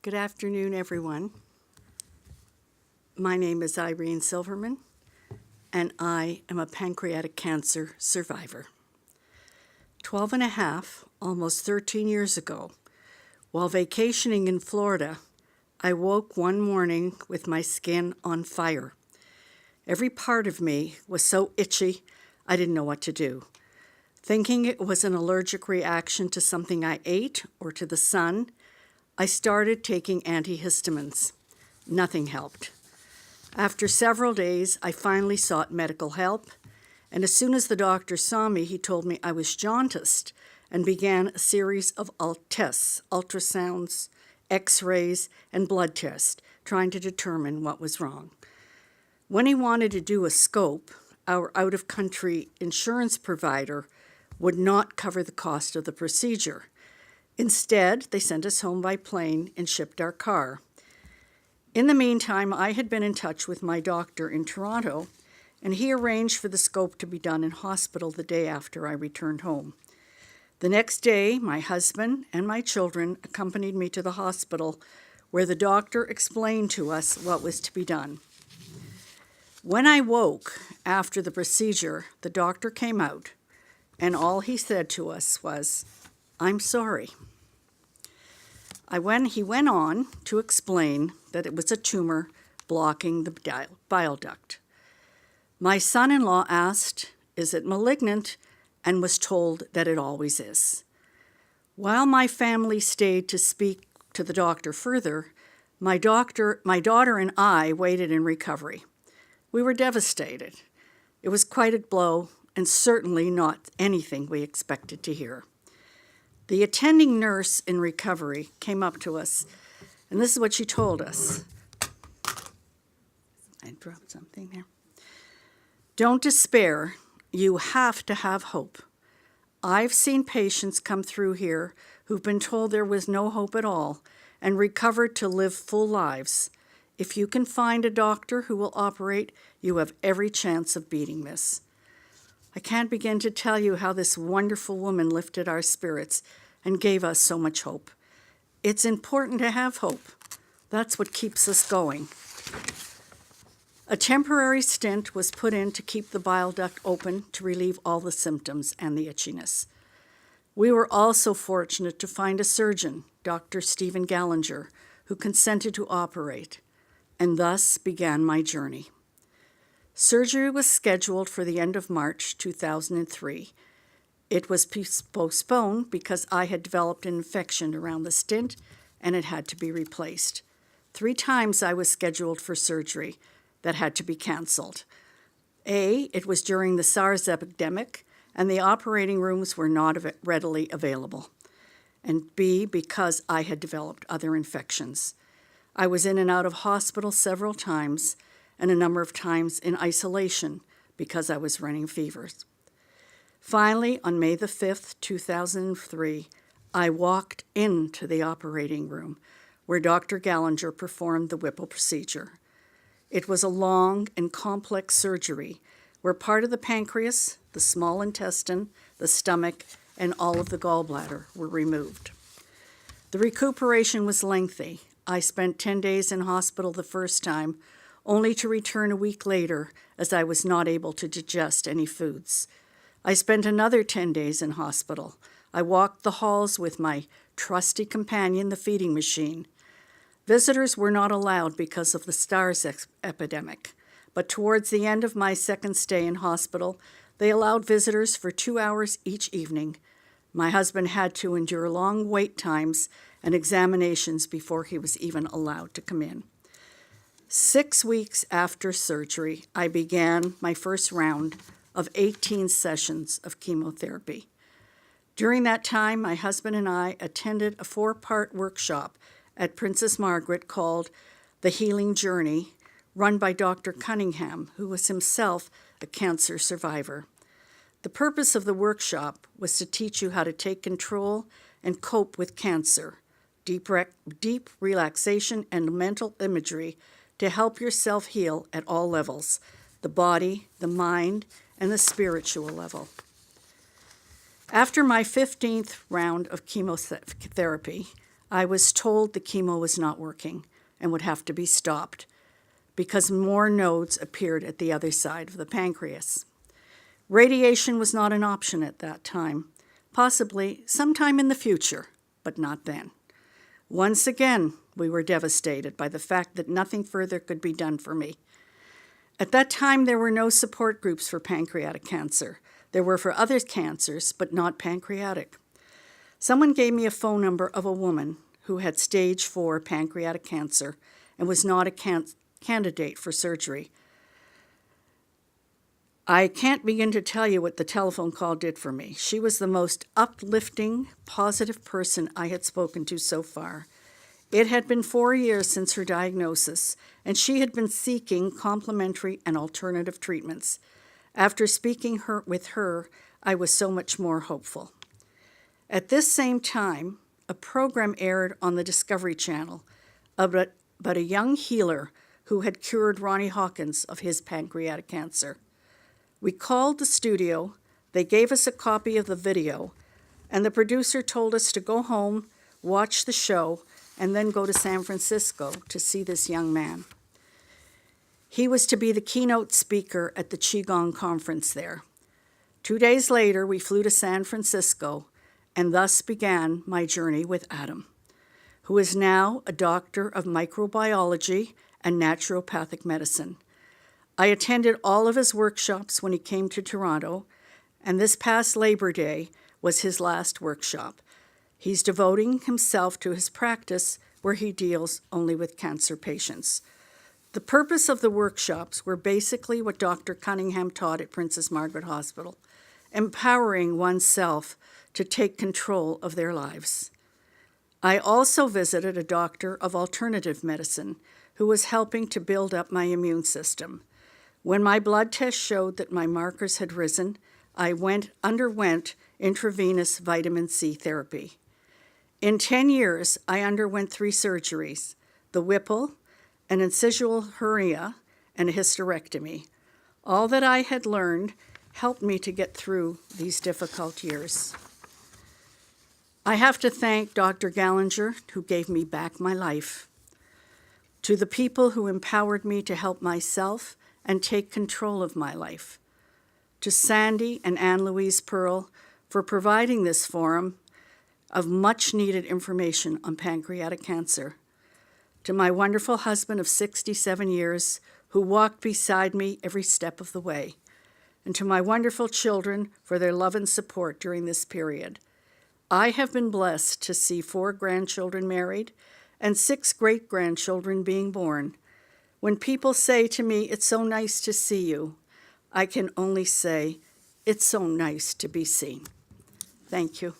Good afternoon, everyone. My name is Irene Silverman, and I am a pancreatic cancer survivor. 12 and a half, almost 13 years ago, while vacationing in Florida, I woke one morning with my skin on fire. Every part of me was so itchy, I didn't know what to do. Thinking it was an allergic reaction to something I ate or to the sun, I started taking antihistamines. Nothing helped. After several days, I finally sought medical help, and as soon as the doctor saw me, he told me I was jaundiced and began a series of tests, ultrasounds, x-rays, and blood tests, trying to determine what was wrong. When he wanted to do a scope, our out-of-country insurance provider would not cover the cost of the procedure. Instead, they sent us home by plane and shipped our car. In the meantime, I had been in touch with my doctor in Toronto, and he arranged for the scope to be done in hospital the day after I returned home. The next day, my husband and my children accompanied me to the hospital, where the doctor explained to us what was to be done. When I woke after the procedure, the doctor came out, and all he said to us was, "I'm sorry." He went on to explain that it was a tumor blocking the bile duct. My son-in-law asked, "Is it malignant?" and was told that it always is. While my family stayed to speak to the doctor further, my daughter and I waited in recovery. We were devastated. It was quite a blow, and certainly not anything we expected to hear. The attending nurse in recovery came up to us, and this is what she told us. I dropped something there. "Don't despair. You have to have hope. I've seen patients come through here who've been told there was no hope at all and recovered to live full lives. If you can find a doctor who will operate, you have every chance of beating this." I can't begin to tell you how this wonderful woman lifted our spirits and gave us so much hope. It's important to have hope. That's what keeps us going. A temporary stent was put in to keep the bile duct open to relieve all the symptoms and the itchiness. We were also fortunate to find a surgeon, Dr. Stephen Gallinger, who consented to operate, and thus began my journey. Surgery was scheduled for the end of March 2003. It was postponed because I had developed an infection around the stent and it had to be replaced. 3 times I was scheduled for surgery that had to be canceled. A, it was during the SARS epidemic and the operating rooms were not readily available. And B, because I had developed other infections. I was in and out of hospital several times and a number of times in isolation because I was running fevers. Finally, on May the 5th, 2003, I walked into the operating room where Dr. Gallinger performed the Whipple procedure. It was a long and complex surgery where part of the pancreas, the small intestine, the stomach, and all of the gallbladder were removed. The recuperation was lengthy. I spent 10 days in hospital the first time, only to return a week later as I was not able to digest any foods. I spent another 10 days in hospital. I walked the halls with my trusty companion, the feeding machine. Visitors were not allowed because of the SARS epidemic, but towards the end of my second stay in hospital, they allowed visitors for 2 hours each evening. My husband had to endure long wait times and examinations before he was even allowed to come in. 6 weeks after surgery, I began my first round of 18 sessions of chemotherapy. During that time, my husband and I attended a 4-part workshop at Princess Margaret called The Healing Journey, run by Dr. Cunningham, who was himself a cancer survivor. The purpose of the workshop was to teach you how to take control and cope with cancer, deep relaxation and mental imagery to help yourself heal at all levels, the body, the mind, and the spiritual level. After my 15th round of chemotherapy, I was told the chemo was not working and would have to be stopped because more nodes appeared at the other side of the pancreas. Radiation was not an option at that time, possibly sometime in the future, but not then. Once again, we were devastated by the fact that nothing further could be done for me. At that time, there were no support groups for pancreatic cancer. There were for other cancers, but not pancreatic. Someone gave me a phone number of a woman who had stage 4 pancreatic cancer and was not a candidate for surgery. I can't begin to tell you what the telephone call did for me. She was the most uplifting, positive person I had spoken to so far. It had been 4 years since her diagnosis, and she had been seeking complementary and alternative treatments. After speaking with her, I was so much more hopeful. At this same time, a program aired on the Discovery Channel about a young healer who had cured Ronnie Hawkins of his pancreatic cancer. We called the studio, they gave us a copy of the video, and the producer told us to go home, watch the show, and then go to San Francisco to see this young man. He was to be the keynote speaker at the Qigong conference there. 2 days later, we flew to San Francisco, and thus began my journey with Adam, who is now a doctor of microbiology and naturopathic medicine. I attended all of his workshops when he came to Toronto, and this past Labor Day was his last workshop. He's devoting himself to his practice where he deals only with cancer patients. The purpose of the workshops were basically what Dr. Cunningham taught at Princess Margaret Hospital, empowering oneself to take control of their lives. I also visited a doctor of alternative medicine who was helping to build up my immune system. When my blood test showed that my markers had risen, I underwent intravenous vitamin C therapy. In 10 years, I underwent 3 surgeries, the Whipple, an incisional hernia, and a hysterectomy. All that I had learned helped me to get through these difficult years. I have to thank Dr. Gallinger, who gave me back my life, to the people who empowered me to help myself and take control of my life, to Sandy and Anne-Louise Pearl for providing this forum of much-needed information on pancreatic cancer, to my wonderful husband of 67 years who walked beside me every step of the way, and to my wonderful children for their love and support during this period. I have been blessed to see 4 grandchildren married and 6 great-grandchildren being born. When people say to me, "It's so nice to see you," I can only say, "It's so nice to be seen." Thank you.